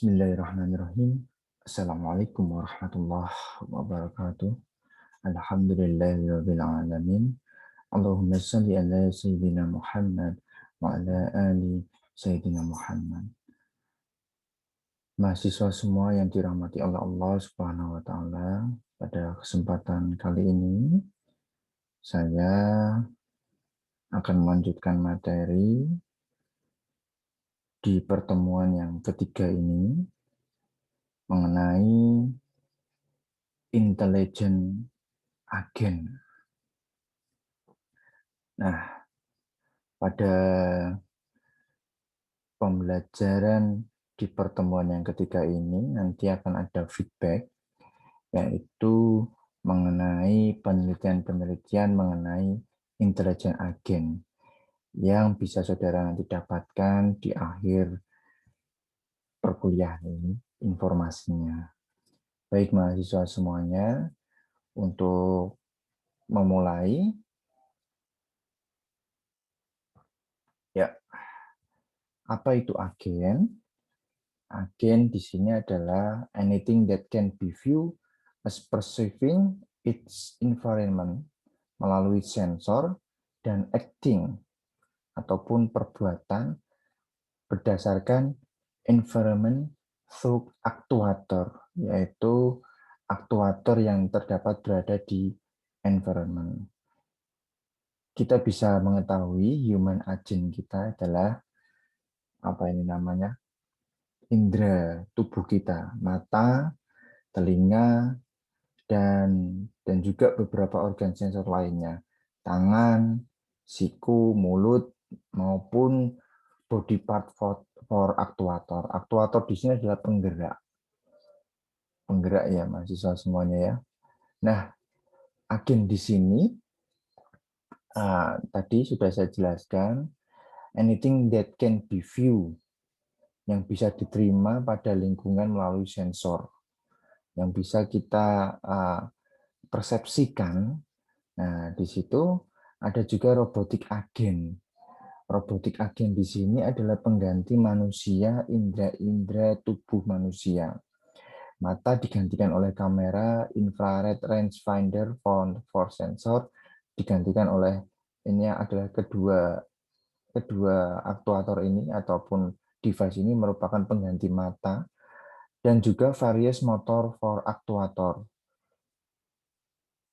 Bismillahirrahmanirrahim. Assalamualaikum warahmatullahi wabarakatuh. Alhamdulillahirabbil alamin. Allahumma shalli ala sayyidina Muhammad wa ala ali sayyidina Muhammad. Mahasiswa semua yang dirahmati oleh Allah Subhanahu wa taala, pada kesempatan kali ini saya akan melanjutkan materi di pertemuan yang ketiga ini mengenai intelijen agen. Nah, pada pembelajaran di pertemuan yang ketiga ini nanti akan ada feedback, yaitu mengenai penelitian-penelitian mengenai intelijen agen yang bisa saudara nanti dapatkan di akhir perkuliahan ini informasinya. Baik mahasiswa semuanya, untuk memulai, ya, apa itu agen? Agen di sini adalah anything that can be viewed as perceiving its environment melalui sensor dan acting ataupun perbuatan berdasarkan environment through aktuator, yaitu aktuator yang terdapat berada di environment. Kita bisa mengetahui human agent kita adalah apa ini namanya? Indera tubuh kita, mata, telinga, dan juga beberapa organ sensor lainnya, tangan, siku, mulut, maupun body part for aktuator. Aktuator di sini adalah penggerak. Penggerak ya mahasiswa semuanya ya. Nah, agen di sini tadi sudah saya jelaskan, anything that can be viewed, yang bisa diterima pada lingkungan melalui sensor, yang bisa kita persepsikan. Nah, di situ ada juga robotik agen. Robotik agen di sini adalah pengganti manusia, indera-indera tubuh manusia. Mata digantikan oleh kamera, infrared rangefinder for sensor digantikan oleh, ini adalah kedua aktuator ini ataupun device ini merupakan pengganti mata, dan juga various motor for aktuator.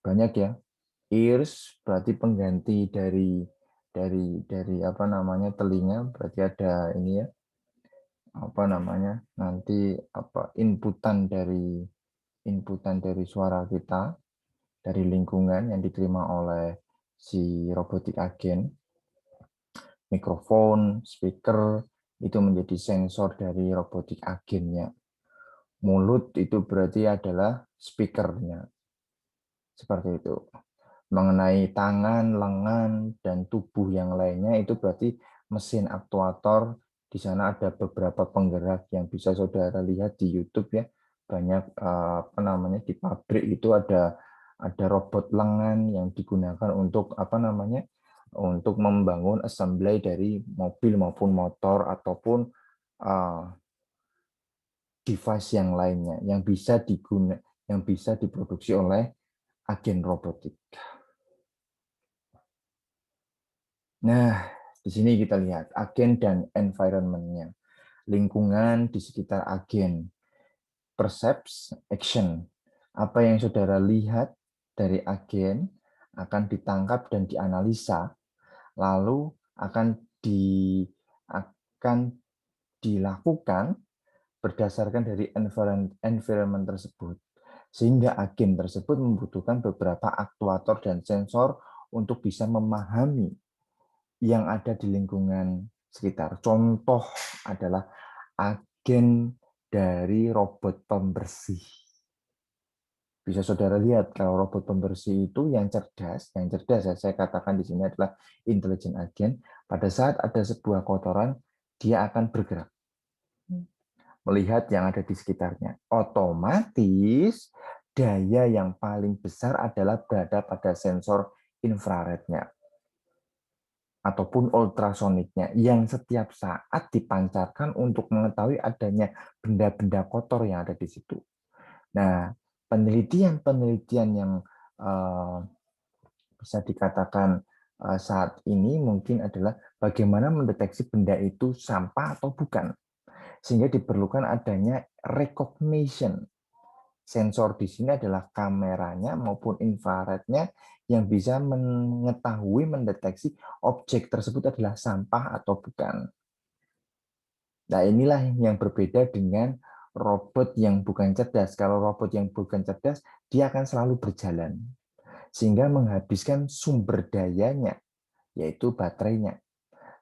Banyak ya. Ears berarti pengganti dari apa namanya telinga, berarti ada ini ya, apa namanya nanti apa inputan dari suara kita dari lingkungan yang diterima oleh si robotik agen. Mikrofon, speaker itu menjadi sensor dari robotik agennya. Mulut itu berarti adalah speakernya. Seperti itu. Mengenai tangan, lengan, dan tubuh yang lainnya itu berarti mesin aktuator. Di sana ada beberapa penggerak yang bisa saudara lihat di YouTube ya. Banyak apa namanya di pabrik itu ada robot lengan yang digunakan untuk apa namanya untuk membangun assembly dari mobil maupun motor ataupun device yang lainnya yang bisa diproduksi oleh agen robotik. Nah, di sini kita lihat agen dan environment-nya. Lingkungan di sekitar agen. Perception, action. Apa yang saudara lihat dari agen akan ditangkap dan dianalisa, lalu akan dilakukan berdasarkan dari environment tersebut. Sehingga agen tersebut membutuhkan beberapa aktuator dan sensor untuk bisa memahami yang ada di lingkungan sekitar. Contoh adalah agen dari robot pembersih. Bisa saudara lihat kalau robot pembersih itu yang cerdas saya katakan di sini adalah intelligent agen. Pada saat ada sebuah kotoran, dia akan bergerak melihat yang ada di sekitarnya. Otomatis daya yang paling besar adalah berada pada sensor infrarednya. ataupun ultrasoniknya yang setiap saat dipancarkan untuk mengetahui adanya benda-benda kotor yang ada di situ. Nah, penelitian-penelitian yang eh, bisa dikatakan saat ini mungkin adalah bagaimana mendeteksi benda itu sampah atau bukan. Sehingga diperlukan adanya recognition. Sensor di sini adalah kameranya maupun infrarednya yang bisa mengetahui, mendeteksi objek tersebut adalah sampah atau bukan. Nah, inilah yang berbeda dengan robot yang bukan cerdas. Kalau robot yang bukan cerdas, dia akan selalu berjalan, sehingga menghabiskan sumber dayanya, yaitu baterainya.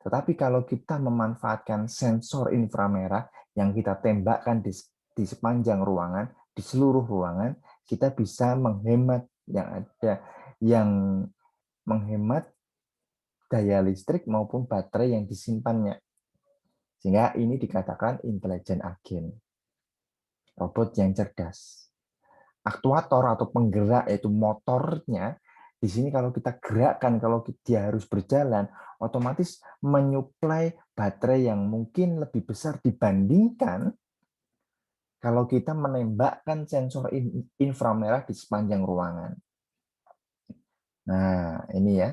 Tetapi kalau kita memanfaatkan sensor inframerah yang kita tembakkan di sepanjang ruangan, di seluruh ruangan, kita bisa menghemat yang menghemat daya listrik maupun baterai yang disimpannya. Sehingga ini dikatakan intelligent agent, robot yang cerdas. Aktuator atau penggerak yaitu motornya di sini kalau kita gerakkan, kalau dia harus berjalan, otomatis menyuplai baterai yang mungkin lebih besar dibandingkan kalau kita menembakkan sensor inframerah di sepanjang ruangan. Nah, ini ya.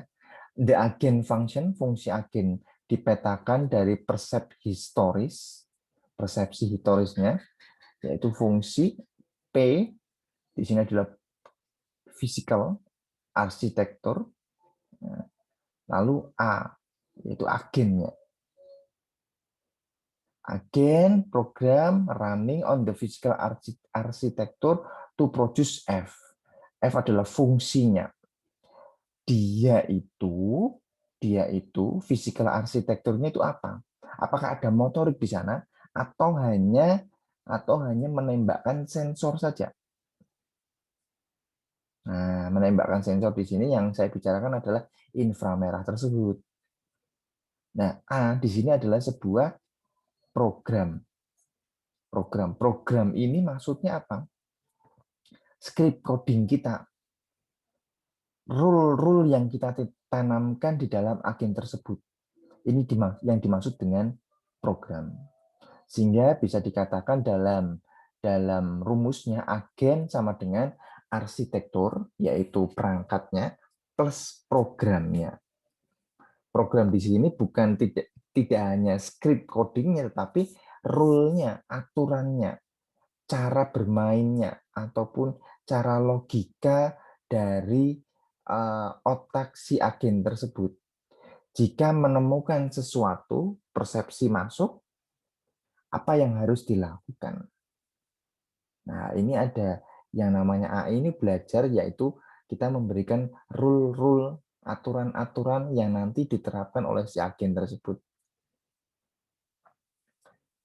The agent function, fungsi agen dipetakan dari persepsi historisnya, yaitu fungsi P, di sini adalah physical, arsitektur, lalu A, yaitu agennya. Agen program running on the physical architecture to produce F. F adalah fungsinya. Dia itu physical arsitekturnya itu apa? Apakah ada motorik di sana atau hanya menembakkan sensor saja? Nah, menembakkan sensor di sini yang saya bicarakan adalah inframerah tersebut. Nah, A di sini adalah sebuah program. Program ini maksudnya apa? Script coding kita, rule yang kita tanamkan di dalam agen tersebut. Ini yang dimaksud dengan program. Sehingga bisa dikatakan dalam rumusnya agen sama dengan arsitektur, yaitu perangkatnya, plus programnya. Program di sini bukan tidak hanya script codingnya, tetapi rule-nya, aturannya, cara bermainnya, ataupun cara logika dari otak si agen tersebut. Jika menemukan sesuatu, persepsi masuk, apa yang harus dilakukan? Nah, ini ada yang namanya AI ini belajar, yaitu kita memberikan rule-rule, aturan-aturan yang nanti diterapkan oleh si agen tersebut.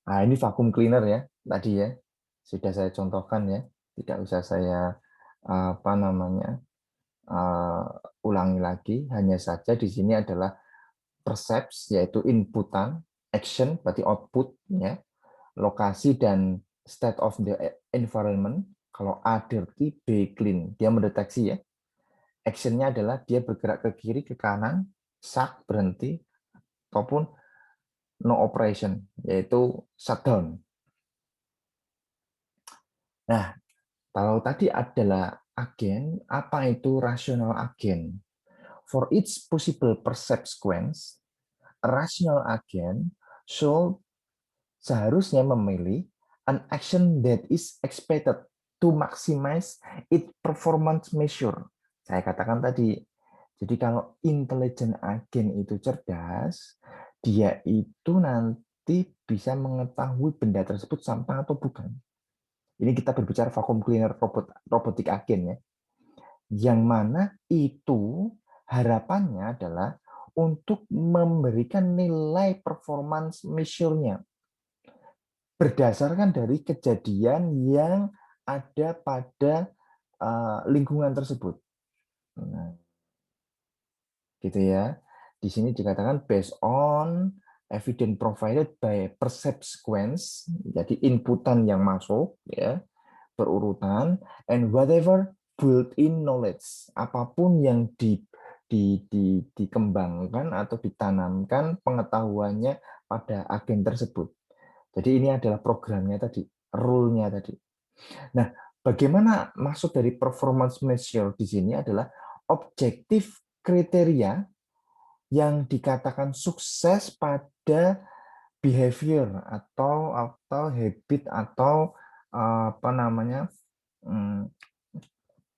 Nah, ini vacuum cleaner ya, tadi ya. Sudah saya contohkan ya, tidak usah saya ulangi lagi, hanya saja di sini adalah percept, yaitu inputan, action berarti output ya, lokasi dan state of the environment. Kalau A dirty, B clean, dia mendeteksi ya. Actionnya adalah dia bergerak ke kiri, ke kanan, shut berhenti, ataupun no operation, yaitu shutdown. Nah, kalau tadi adalah agen, apa itu rational agen? For each possible percept sequence, a rational agent seharusnya memilih an action that is expected to maximize its performance measure. Saya katakan tadi, jadi kalau intelligent agent itu cerdas, dia itu nanti bisa mengetahui benda tersebut sampah atau bukan. Ini kita berbicara vacuum cleaner robotik agen ya. Yang mana itu harapannya adalah untuk memberikan nilai performance measure-nya berdasarkan dari kejadian yang ada pada lingkungan tersebut. Nah, gitu ya. Di sini dikatakan based on evidence provided by percept sequence, jadi inputan yang masuk ya, berurutan, and whatever built-in knowledge, apapun yang dikembangkan atau ditanamkan pengetahuannya pada agen tersebut. Jadi ini adalah programnya tadi, rule-nya tadi. Nah, bagaimana maksud dari performance measure di sini adalah objektif kriteria yang dikatakan sukses pada behavior atau habit atau apa namanya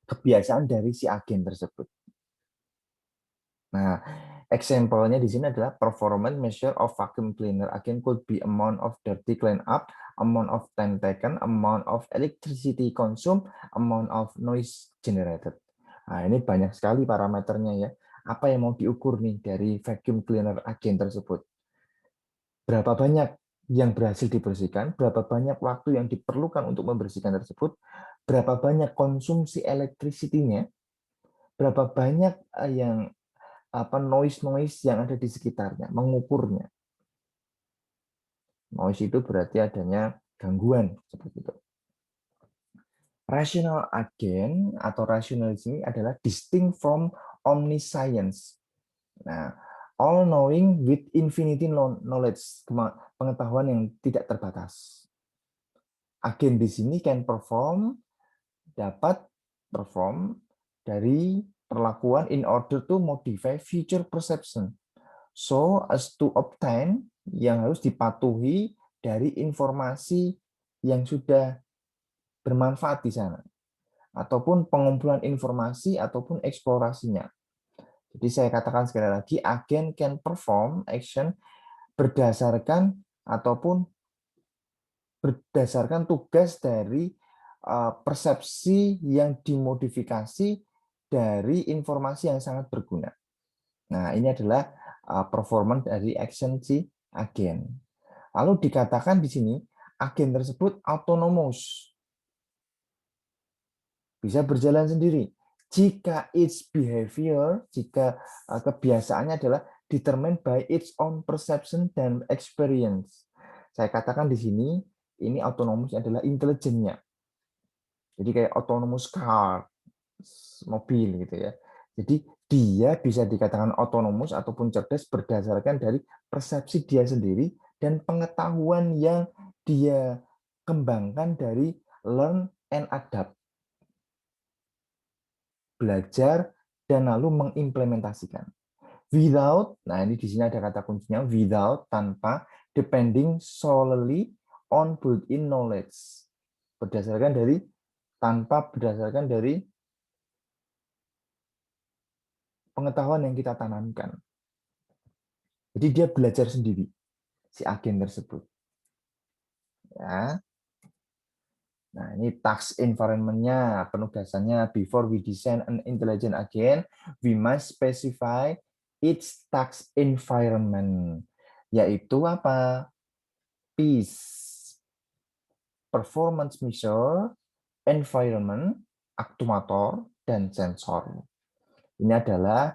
kebiasaan dari si agen tersebut. Nah, example-nya di sini adalah performance measure of vacuum cleaner. Again, could be amount of dirty clean up, amount of time taken, amount of electricity consumed, amount of noise generated. Nah, ini banyak sekali parameternya ya. Apa yang mau diukur nih dari vacuum cleaner agen tersebut? Berapa banyak yang berhasil dibersihkan, berapa banyak waktu yang diperlukan untuk membersihkan tersebut, berapa banyak konsumsi electricity-nya, berapa banyak yang noise yang ada di sekitarnya, mengukurnya. Noise itu berarti adanya gangguan seperti itu. Rational agent atau rationalism adalah distinct from omniscience. Nah, all knowing with infinity knowledge, pengetahuan yang tidak terbatas. Agen di sini dapat perform dari perlakuan in order to modify future perception. So as to obtain, yang harus dipatuhi dari informasi yang sudah bermanfaat di sana, ataupun pengumpulan informasi ataupun eksplorasinya. Jadi saya katakan sekali lagi, agen can perform action berdasarkan ataupun berdasarkan tugas dari persepsi yang dimodifikasi dari informasi yang sangat berguna. Nah, ini adalah performance dari action si agen. Lalu dikatakan di sini, agen tersebut autonomous, bisa berjalan sendiri. Jika its behavior, jika kebiasaannya adalah determined by its own perception dan experience. Saya katakan di sini, ini autonomous adalah intelijennya. Jadi kayak autonomous car, mobil gitu ya. Jadi dia bisa dikatakan autonomous ataupun cerdas berdasarkan dari persepsi dia sendiri dan pengetahuan yang dia kembangkan dari learn and adapt. Belajar dan lalu mengimplementasikan. Without, nah ini di sini ada kata kuncinya, without, tanpa, depending solely on built-in knowledge. Berdasarkan dari pengetahuan yang kita tanamkan. Jadi dia belajar sendiri, si agen tersebut. Ya. Nah, ini task environment-nya, penugasannya. Before we design an intelligent agent, we must specify its task environment. Yaitu apa? Peace, performance measure, environment, aktuator, dan sensor. Ini adalah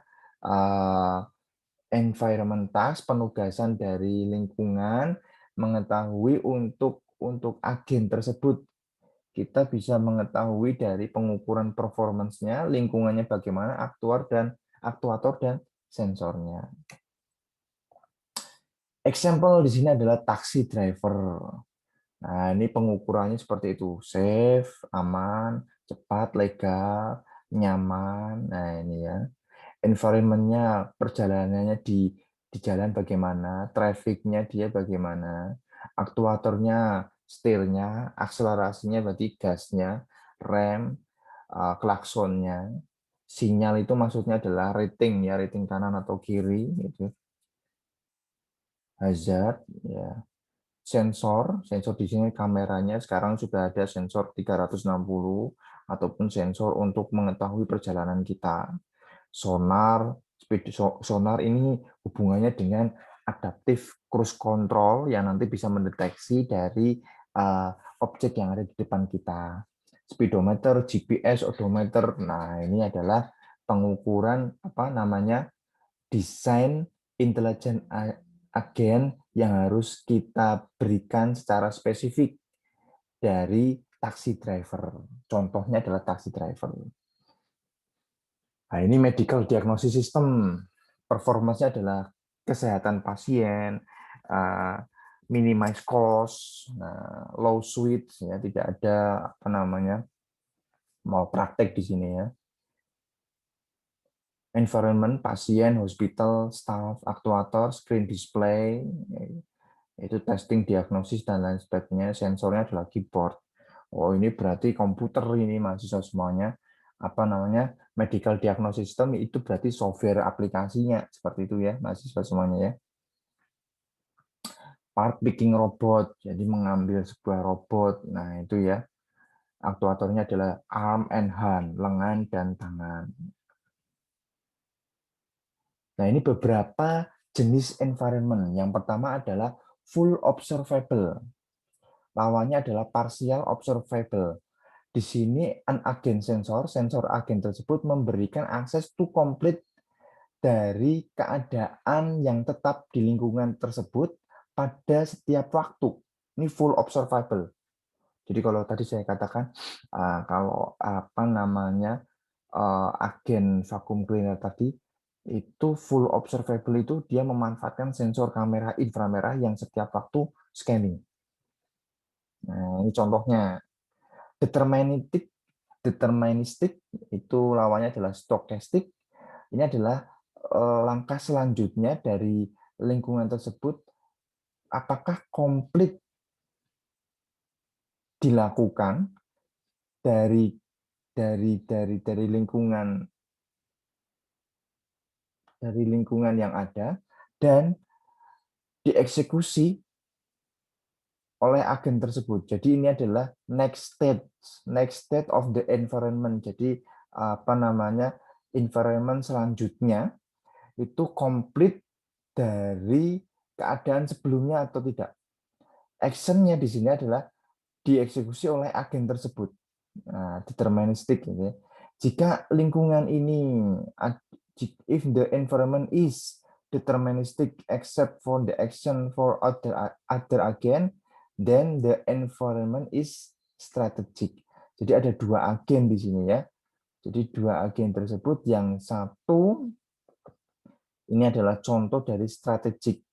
environment task, penugasan dari lingkungan, mengetahui untuk agen tersebut. Kita bisa mengetahui dari pengukuran performance-nya, lingkungannya bagaimana, aktuator dan sensornya. Example di sini adalah taxi driver. Nah, ini pengukurannya seperti itu. Safe, aman, cepat, legal, nyaman. Nah, ini ya. Environment-nya, perjalanannya di jalan bagaimana, traffic-nya dia bagaimana, aktuatornya, setirnya, akselerasinya berarti gasnya, rem, klaksonnya, sinyal itu maksudnya adalah rating ya, rating kanan atau kiri, gitu. Hazard, ya. Sensor di sini kameranya sekarang sudah ada sensor 360 ataupun sensor untuk mengetahui perjalanan kita. Sonar ini hubungannya dengan adaptive cruise control yang nanti bisa mendeteksi dari objek yang ada di depan kita. Speedometer, GPS, odometer. Nah, ini adalah pengukuran desain intelijen agen yang harus kita berikan secara spesifik dari taxi driver. Contohnya adalah taxi driver. Nah, ini medical diagnosis system. Performanya adalah kesehatan pasien, minimize cost, low switch, ya, tidak ada apa namanya mau praktek di sini ya. Environment, pasien, hospital, staff, aktuator, screen display, itu testing, diagnosis, dan lain sebagainya. Sensornya adalah keyboard. Oh, ini berarti komputer ini mahasiswa semuanya. Apa namanya? Medical diagnosis system itu berarti software aplikasinya. Seperti itu ya, mahasiswa semuanya ya. Part picking robot, jadi mengambil sebuah robot. Nah, itu ya. Aktuatornya adalah arm and hand, lengan dan tangan. Nah, ini beberapa jenis environment. Yang pertama adalah full observable. Lawannya adalah partial observable. Di sini an agent sensor agen tersebut memberikan akses to complete dari keadaan yang tetap di lingkungan tersebut pada setiap waktu. Ini full observable. Jadi kalau tadi saya katakan kalau apa namanya agen vacuum cleaner tadi itu full observable itu dia memanfaatkan sensor kamera inframerah yang setiap waktu scanning. Nah, ini contohnya. Deterministik itu lawannya adalah stochastic. Ini adalah langkah selanjutnya dari lingkungan tersebut apakah komplit dilakukan dari lingkungan yang ada dan dieksekusi oleh agen tersebut. Jadi ini adalah next state of the environment. Jadi apa namanya environment selanjutnya itu komplit dari keadaan sebelumnya atau tidak. Actionnya di sini adalah dieksekusi oleh agen tersebut. Nah, deterministik ini. Jika lingkungan ini, if the environment is deterministic except for the action for other agent, then the environment is strategic. Jadi ada dua agen di sini ya. Jadi dua agen tersebut yang satu ini adalah contoh dari strategik.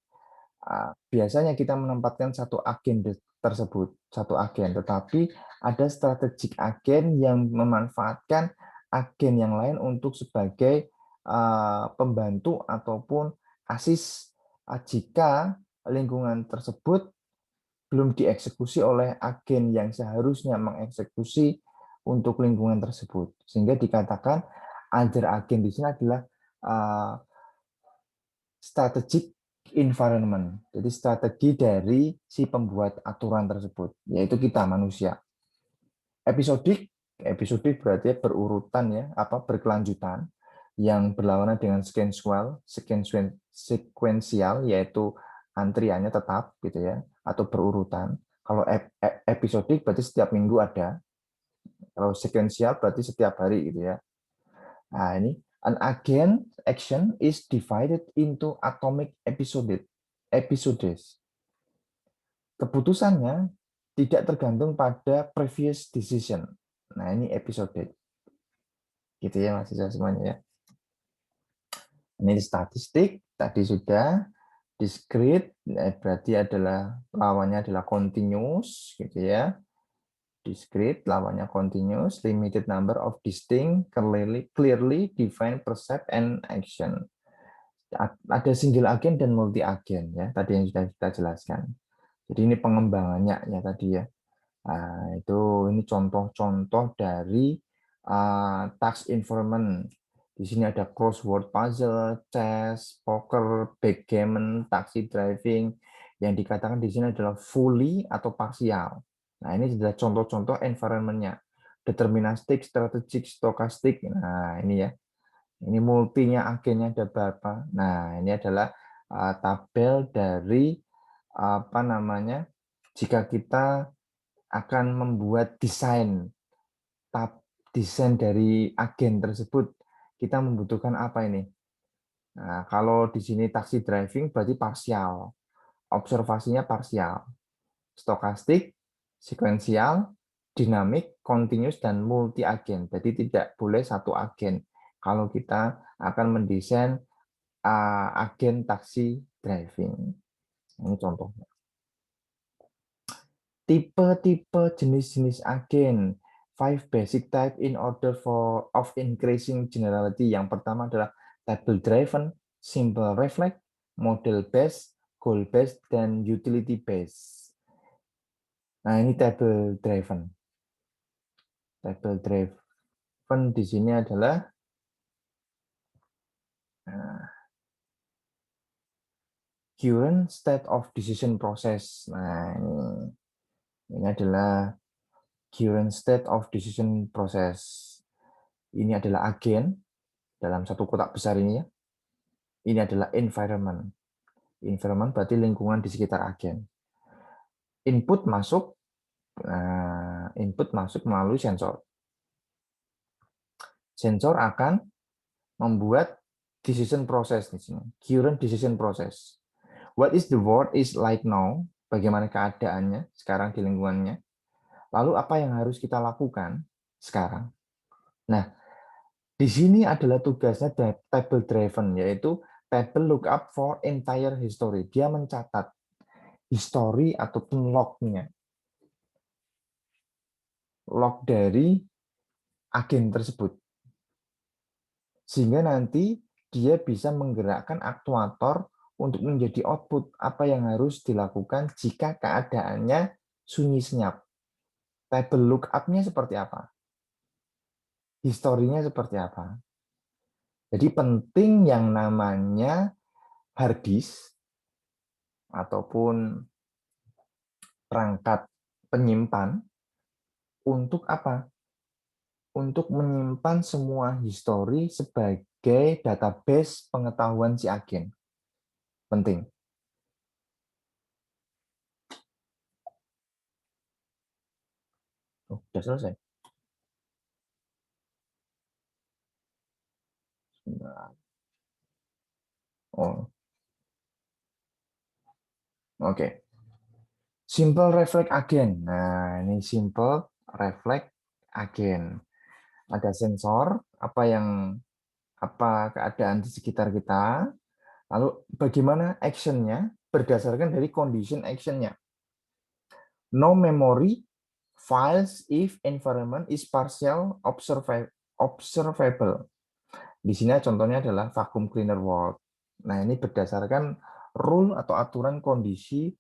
Biasanya kita menempatkan satu agen tersebut, satu agen, tetapi ada strategik agen yang memanfaatkan agen yang lain untuk sebagai pembantu ataupun asis jika lingkungan tersebut belum dieksekusi oleh agen yang seharusnya mengeksekusi untuk lingkungan tersebut. Sehingga dikatakan other agen di sini adalah strategic environment. Jadi strategi dari si pembuat aturan tersebut, yaitu kita manusia. Episodik berarti berurutan ya, berkelanjutan yang berlawanan dengan sekuensial yaitu antriannya tetap gitu ya atau berurutan. Kalau episodik berarti setiap minggu ada. Kalau sekuensial berarti setiap hari gitu ya. Nah, ini an agent action is divided into atomic episodes. Keputusannya tidak tergantung pada previous decision. Nah, ini episode. Gitu ya mahasiswa semuanya ya. Ini statistik, tadi sudah. Discrete, berarti adalah lawannya adalah continuous, gitu ya. Discrete, lawannya continuous, limited number of distinct, clearly defined percept and action. Ada single agent dan multi agent ya, tadi yang sudah kita jelaskan. Jadi ini pengembangannya ya tadi ya. Nah, itu ini contoh-contoh dari task environment. Di sini ada crossword puzzle, chess, poker, backgammon, taxi driving. Yang dikatakan di sini adalah fully atau parsial. Nah, ini adalah contoh-contoh environment-nya. Deterministic, strategic, stochastic. Nah, ini ya. Ini multinya agennya ada berapa. Nah, ini adalah tabel dari apa namanya? Jika kita akan membuat desain dari agen tersebut, kita membutuhkan apa ini? Nah, kalau di sini taxi driving berarti parsial, observasinya parsial, stokastik, sekuensial, dinamik, continuous, dan multi agen. Jadi tidak boleh satu agen. kalau kita akan mendesain agen taksi driving. Ini contohnya. Tipe-tipe jenis-jenis agen. 5 basic type in order of increasing generality. Yang pertama adalah table driven, simple reflex, model based, goal based, dan utility based. Nah, ini table driven. Table driven di sini adalah current state of decision process. Nah, ini adalah current state of decision process. Ini adalah agen dalam satu kotak besar ini ya. Ini adalah environment. Environment berarti lingkungan di sekitar agen. Input masuk, melalui sensor. Sensor akan membuat decision process di sini. Current decision process. What is the world is like now? Bagaimana keadaannya sekarang di lingkungannya? Lalu apa yang harus kita lakukan sekarang? Nah, di sini adalah tugasnya table driven, yaitu table lookup for entire history. Dia mencatat history ataupun log-nya. Log dari agen tersebut. Sehingga nanti dia bisa menggerakkan aktuator untuk menjadi output apa yang harus dilakukan jika keadaannya sunyi senyap. Table lookup-nya seperti apa? Historinya seperti apa? Jadi penting yang namanya hard disk ataupun perangkat penyimpan untuk apa? Untuk menyimpan semua histori sebagai database pengetahuan si agen. Penting. Oh, sudah selesai. Oh, oke. Simple reflect agen. Nah, ini simple reflect agen. Ada sensor, apa keadaan di sekitar kita, lalu bagaimana actionnya berdasarkan dari condition actionnya. No memory files if environment is partial observable. Di sini contohnya adalah vacuum cleaner world. Nah, ini berdasarkan rule atau aturan kondisi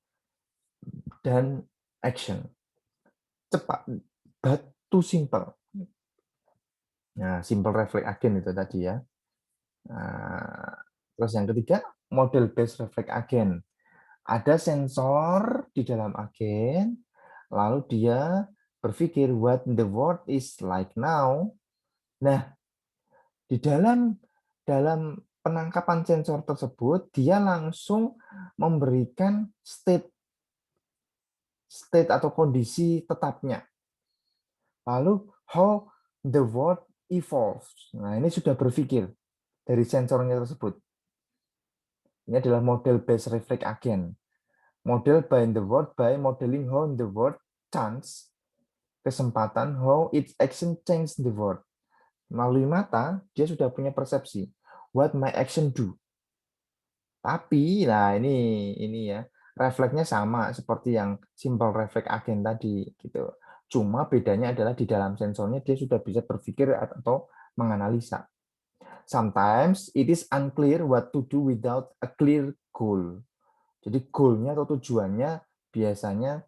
dan action. Cepat, but too simple. Nah, simple reflect agent itu tadi ya. Nah, terus yang ketiga, model based reflect agent. Ada sensor di dalam agen, lalu dia berpikir what the world is like now. Nah, di dalam penangkapan sensor tersebut, dia langsung memberikan state atau kondisi tetapnya. Lalu how the world evolves. Nah, ini sudah berpikir dari sensornya tersebut. Ini adalah model based reflect agent. Model by the world by modeling how the world chance, kesempatan how its action change the world. Melalui mata, dia sudah punya persepsi. What my action do. Tapi, nah ini ya, refleksnya sama seperti yang simple reflect agent tadi gitu. Cuma bedanya adalah di dalam sensornya dia sudah bisa berpikir atau menganalisa. Sometimes it is unclear what to do without a clear goal. Jadi goal-nya atau tujuannya biasanya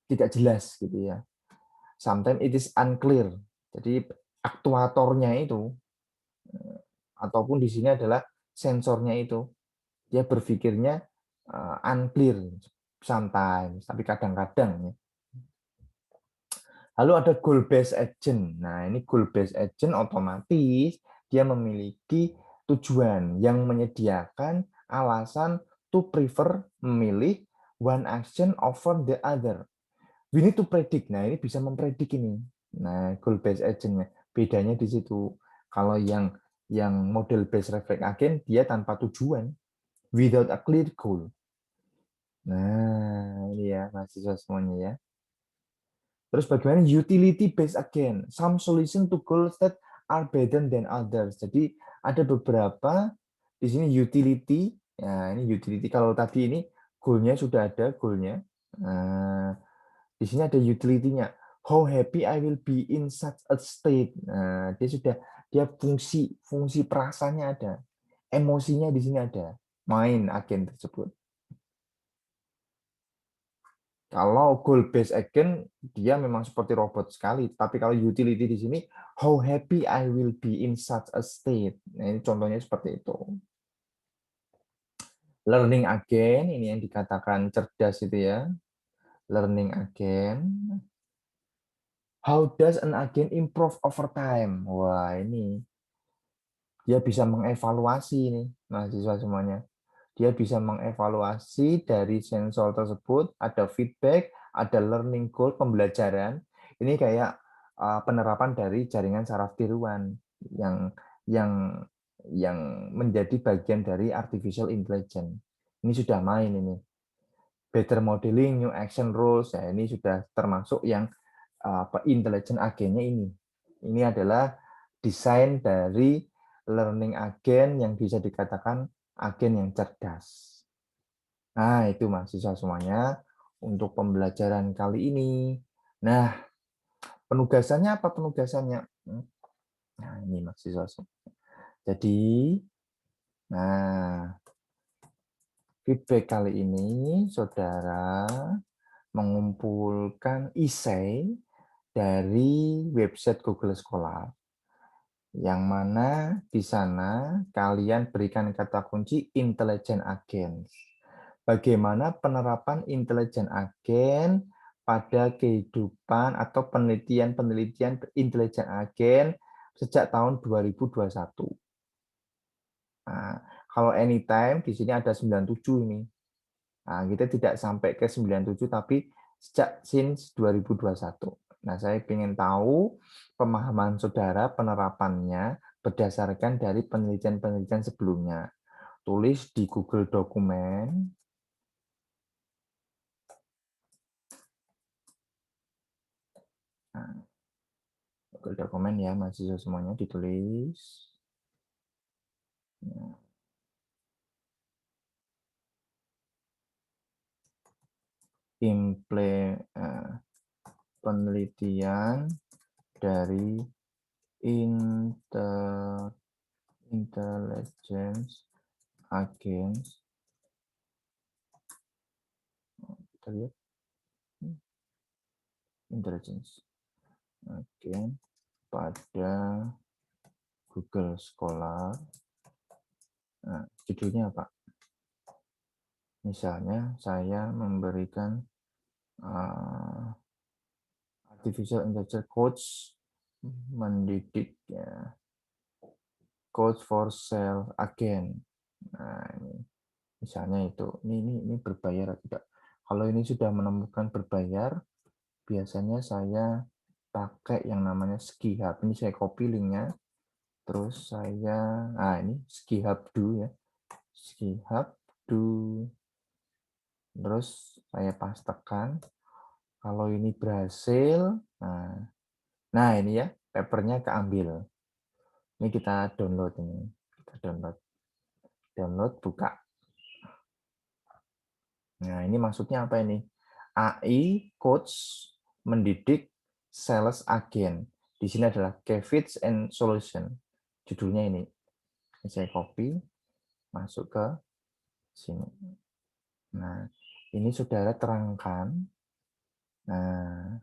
tidak jelas gitu ya. Sometimes it is unclear. Jadi aktuatornya itu ataupun di sini adalah sensornya itu dia berpikirnya unclear sometimes, tapi kadang-kadang ya. Lalu ada goal based agent. Nah, ini goal based agent otomatis dia memiliki tujuan yang menyediakan alasan to prefer memilih one action over the other. We need to predict. Nah, ini bisa mempredik ini. Nah, goal based agent-nya. Bedanya di situ. Kalau yang model based reflect agent dia tanpa tujuan, without a clear goal. Nah, ini ya mahasiswa semuanya ya. Terus bagaimana utility based again? Some solution to goals that are better than others. Jadi ada beberapa di sini utility. Ya, ini utility. Kalau tadi ini goalnya sudah ada goalnya. Nah, di sini ada utility-nya. How happy I will be in such a state. Nah, dia fungsi perasaannya ada. Emosinya di sini ada. Main agen tersebut. Kalau goal based agent dia memang seperti robot sekali, tapi kalau utility di sini how happy I will be in such a state. Nah, ini contohnya seperti itu. Learning agent ini yang dikatakan cerdas itu ya. Learning agent. How does an agent improve over time? Wah, ini dia bisa mengevaluasi ini mahasiswa semuanya. Dia bisa mengevaluasi dari sensor tersebut, ada feedback, ada learning goal, pembelajaran. Ini kayak penerapan dari jaringan saraf tiruan yang yang yang menjadi bagian dari artificial intelligence. Ini sudah main ini. Better modeling, new action rules, ya ini sudah termasuk yang intelligent agennya ini. Ini adalah desain dari learning agent yang bisa dikatakan agen yang cerdas. Nah, itu mahasiswa semuanya untuk pembelajaran kali ini. Nah, penugasannya apa penugasannya? Nah, ini mahasiswa semua. Jadi, nah, feedback kali ini saudara mengumpulkan essay dari website Google Scholar. Yang mana di sana kalian berikan kata kunci intelligent agent. Bagaimana penerapan intelijen agen pada kehidupan atau penelitian-penelitian intelijen agen sejak tahun 2021. Nah, kalau anytime di sini ada 97 ini. Nah, kita tidak sampai ke 97 tapi sejak since 2021. Nah, saya ingin tahu pemahaman saudara penerapannya berdasarkan dari penelitian-penelitian sebelumnya. Tulis di Google Dokumen. Nah, Google Dokumen ya, mahasiswa semuanya ditulis. Nah, penelitian dari intelligence agents, kita lihat intelligence agent pada Google Scholar. Nah, judulnya apa? Misalnya saya memberikan artificial intelligence coach mendidik ya, coach for sales agent. Nah, ini misalnya itu. Ini berbayar atau tidak? Kalau ini sudah menemukan berbayar, biasanya saya pakai yang namanya Skihub. Ini saya copy linknya. Terus saya, ini Skihub Do ya. Skihub Do. Terus saya pastekan. Kalau ini berhasil, nah ini ya, papernya keambil. Ini kita download ini. Kita download. Download, buka. Nah, ini maksudnya apa ini? AI coach mendidik sales agent. Di sini adalah Kevits and Solution. Judulnya ini. Saya copy, masuk ke sini. Nah, ini saudara terangkan. Nah,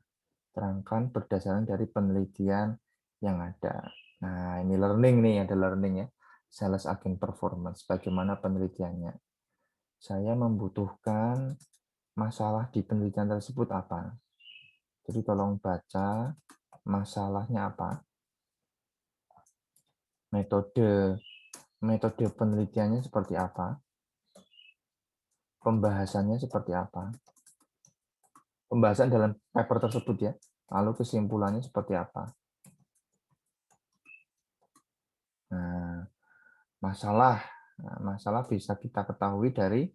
terangkan berdasarkan dari penelitian yang ada. Nah, ini learning nih, ada learning ya. Sales agent performance, bagaimana penelitiannya. Saya membutuhkan masalah di penelitian tersebut apa. Jadi tolong baca masalahnya apa. Metode penelitiannya seperti apa. Pembahasannya seperti apa. Pembahasan dalam paper tersebut ya. Lalu kesimpulannya seperti apa. Nah, masalah bisa kita ketahui dari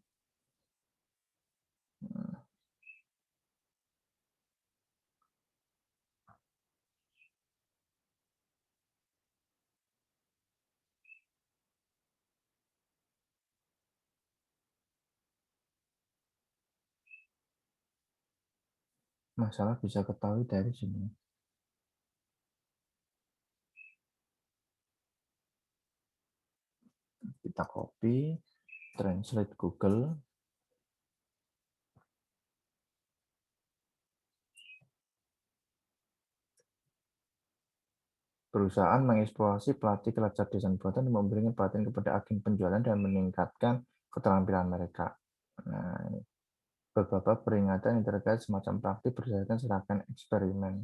Masalah bisa ketahui dari sini. Kita copy, translate Google. Perusahaan mengeksplorasi pelatih kecerdasan buatan dan memberikan pelatihan kepada agen penjualan dan meningkatkan keterampilan mereka. Nah, ini beberapa peringatan yang terkait semacam praktik berdasarkan serangkaian eksperimen.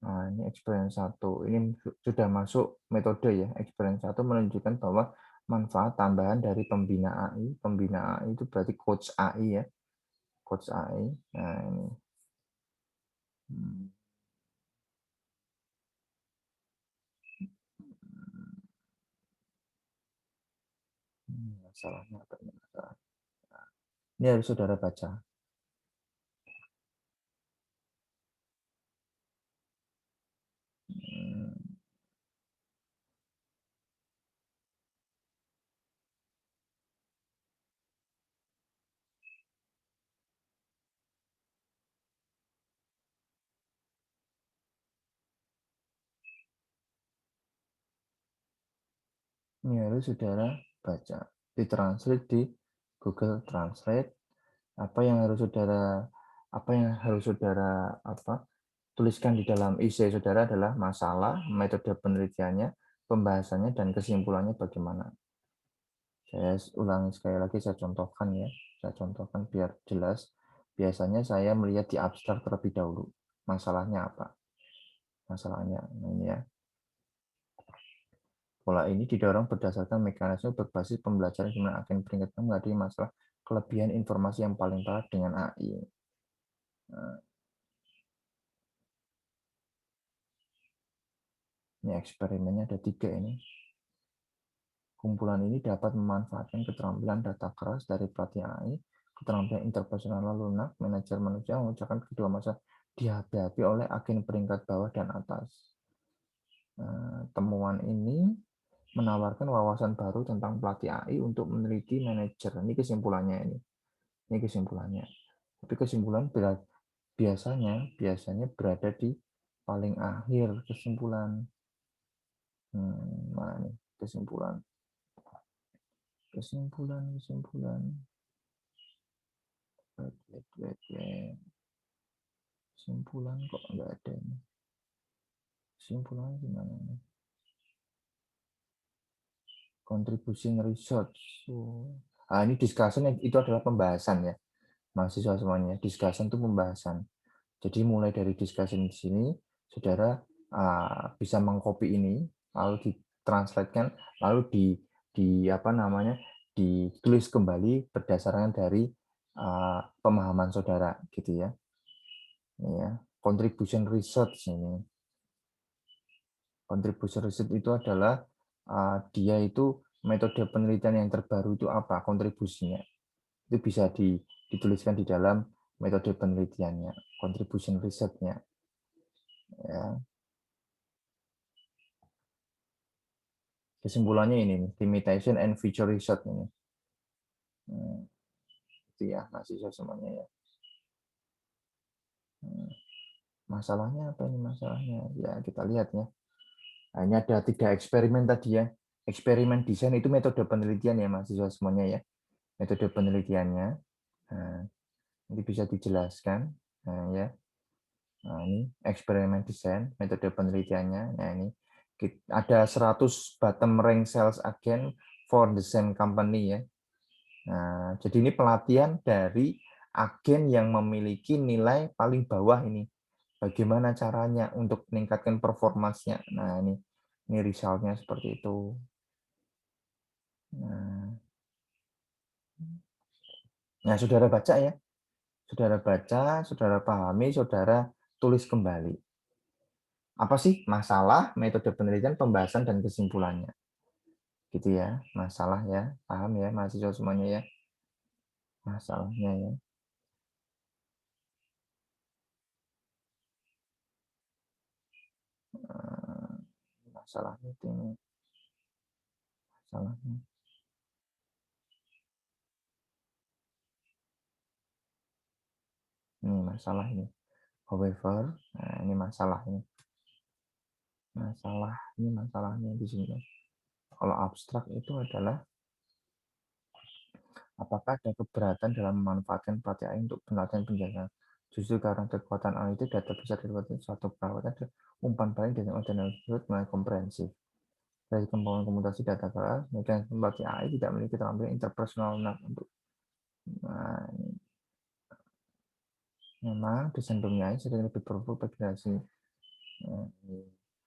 Nah, ini eksperimen 1. Ini sudah masuk metode ya. Eksperimen 1 menunjukkan bahwa manfaat tambahan dari pembina AI. Pembina AI itu berarti coach AI ya. Coach AI. Nah, ini. Masalahnya apa ini? Ini harus saudara baca. Ini harus saudara baca. Ditranslate di Google Translate. Apa yang harus saudara tuliskan di dalam essay saudara adalah masalah, metode penelitiannya, pembahasannya, dan kesimpulannya bagaimana. Saya ulangi sekali lagi, saya contohkan ya. Saya contohkan biar jelas. Biasanya saya melihat di abstrak terlebih dahulu. Masalahnya apa? Masalahnya ini ya. Pola ini didorong berdasarkan mekanisme berbasis pembelajaran di mana agen peringkat menghadapi masalah kelebihan informasi yang paling parah dengan AI. Nah, ini eksperimennya ada 3 ini. Kumpulan ini dapat memanfaatkan keterampilan data keras dari pelatih AI, keterampilan interpersonal lunak, manajer manusia, mengucapkan kedua masalah dihadapi oleh agen peringkat bawah dan atas. Nah, temuan ini menawarkan wawasan baru tentang pelatih AI untuk meneliti manajer. Ini kesimpulannya ini. Ini kesimpulannya. Tapi kesimpulan biasanya berada di paling akhir kesimpulan. Mana nih kesimpulan? Kesimpulan. Wait. Kesimpulan kok nggak ada ini. Kesimpulan gimana nih? Contribution research. Ini discussion itu adalah pembahasan ya. Mahasiswa semuanya. Discussion itu pembahasan. Jadi mulai dari discussion di sini, saudara bisa mengcopy ini, lalu ditranslatekan, lalu ditulis kembali berdasarkan dari pemahaman saudara, gitu ya. Ini ya, contribution research ini. Contribution research itu adalah dia itu metode penelitian yang terbaru itu apa kontribusinya. Itu bisa dituliskan di dalam metode penelitiannya, contribution research-nya. Ya. Kesimpulannya ini nih, limitation and feature research ini. Itu ya, mahasiswa semuanya ya. Masalahnya apa ini masalahnya? Ya, kita lihat ya. Nah, ini ada 3 eksperimen tadi ya. Eksperimen desain itu metode penelitian ya mahasiswa semuanya ya. Metode penelitiannya. Nah, ini bisa dijelaskan. Nah, ya. Nah, ini eksperimen desain, metode penelitiannya. Nah, ini ada 100 bottom rank sales agent for the same company ya. Nah, jadi ini pelatihan dari agen yang memiliki nilai paling bawah ini. Bagaimana caranya untuk meningkatkan performanya. Nah, ini resultnya seperti itu. Nah, saudara baca ya. Saudara baca, saudara pahami, saudara tulis kembali. Apa sih masalah, metode penelitian, pembahasan, dan kesimpulannya. Gitu ya, masalah ya. Paham ya, mahasiswa semuanya ya. Masalahnya ya. Masalahnya itu ini. Masalahnya. Ini masalah ini. However, nah ini masalah ini. Masalahnya di sini. Kalau abstrak itu adalah apakah ada keberatan dalam memanfaatkan pelatih AI untuk pelatihan penjagaan? Justru karena kekuatan analitik data bisa dilewati suatu perawatan dan umpan balik dari model tersebut mulai komprehensif. Dari kemampuan komutasi data keras, mekanisme pelatih AI tidak memiliki keterampilan interpersonal untuk memang desain domain sering lebih perlu bagi generasi.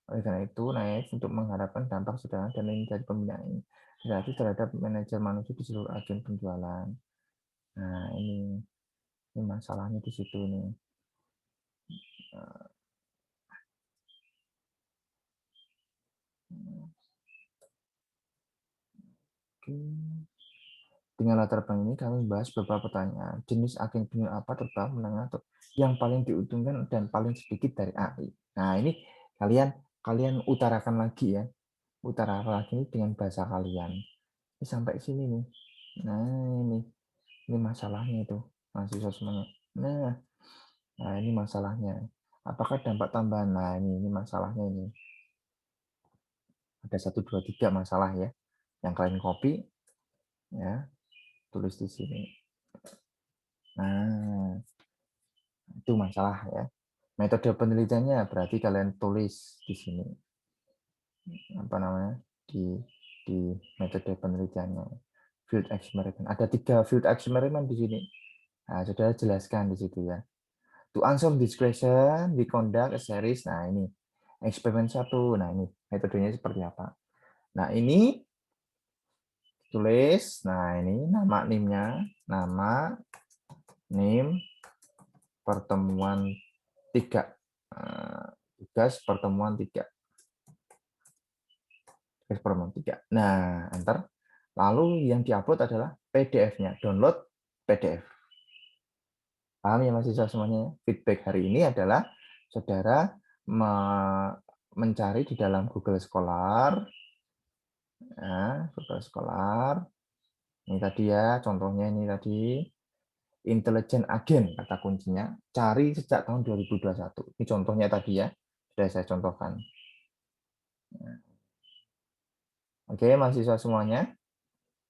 Oleh karena itu, naik untuk mengharapkan dampak sederhana dan ini dari pembinaan ini berarti terhadap manajer manusia di seluruh agen penjualan. Nah, ini masalahnya di situ nih. Oke. Dengan latar belakang ini kami membahas beberapa pertanyaan. Jenis agen penjualan apa terbang menengah atau yang paling diuntungkan dan paling sedikit dari AI. Nah, ini kalian utarakan lagi ya. Utarakan lagi dengan bahasa kalian. Ini sampai sini nih. Nah, ini masalahnya itu. Mahasiswa semuanya. Nah, ini masalahnya. Apakah dampak tambahan? Nah, ini masalahnya ini. Ada 1, 2, 3 masalah ya. Yang kalian copy, ya, tulis di sini. Nah, itu masalah ya. Metode penelitiannya berarti kalian tulis di sini. Apa namanya? Di metode penelitiannya. Field experiment. Ada 3 field experiment di sini. Nah, saudara jelaskan di situ ya. To answer this question, we conduct a series. Nah, ini eksperimen 1. Nah, ini metodenya seperti apa? Nah, ini tulis. Nah, ini nama NIM-nya, nama NIM pertemuan 3. Tugas pertemuan 3. Tugas pertemuan 3. Nah, enter. Lalu yang diupload adalah PDF-nya. Download PDF. Paham ya mahasiswa semuanya? Feedback hari ini adalah saudara mencari di dalam Google Scholar. Nah, Google Scholar. Ini tadi ya, contohnya ini tadi. Intelijen agen, kata kuncinya. Cari sejak tahun 2021. Ini contohnya tadi ya. Sudah saya contohkan. Oke, mahasiswa semuanya.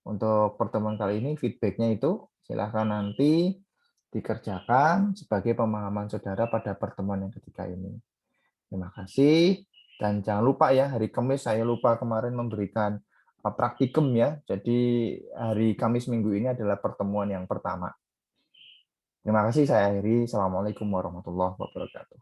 Untuk pertemuan kali ini, feedbacknya itu silahkan nanti dikerjakan sebagai pemahaman saudara pada pertemuan yang ketiga ini. Terima kasih. Dan jangan lupa ya, hari Kamis saya lupa kemarin memberikan praktikum ya. Jadi hari Kamis minggu ini adalah pertemuan yang pertama. Terima kasih, saya akhiri. Assalamualaikum warahmatullahi wabarakatuh.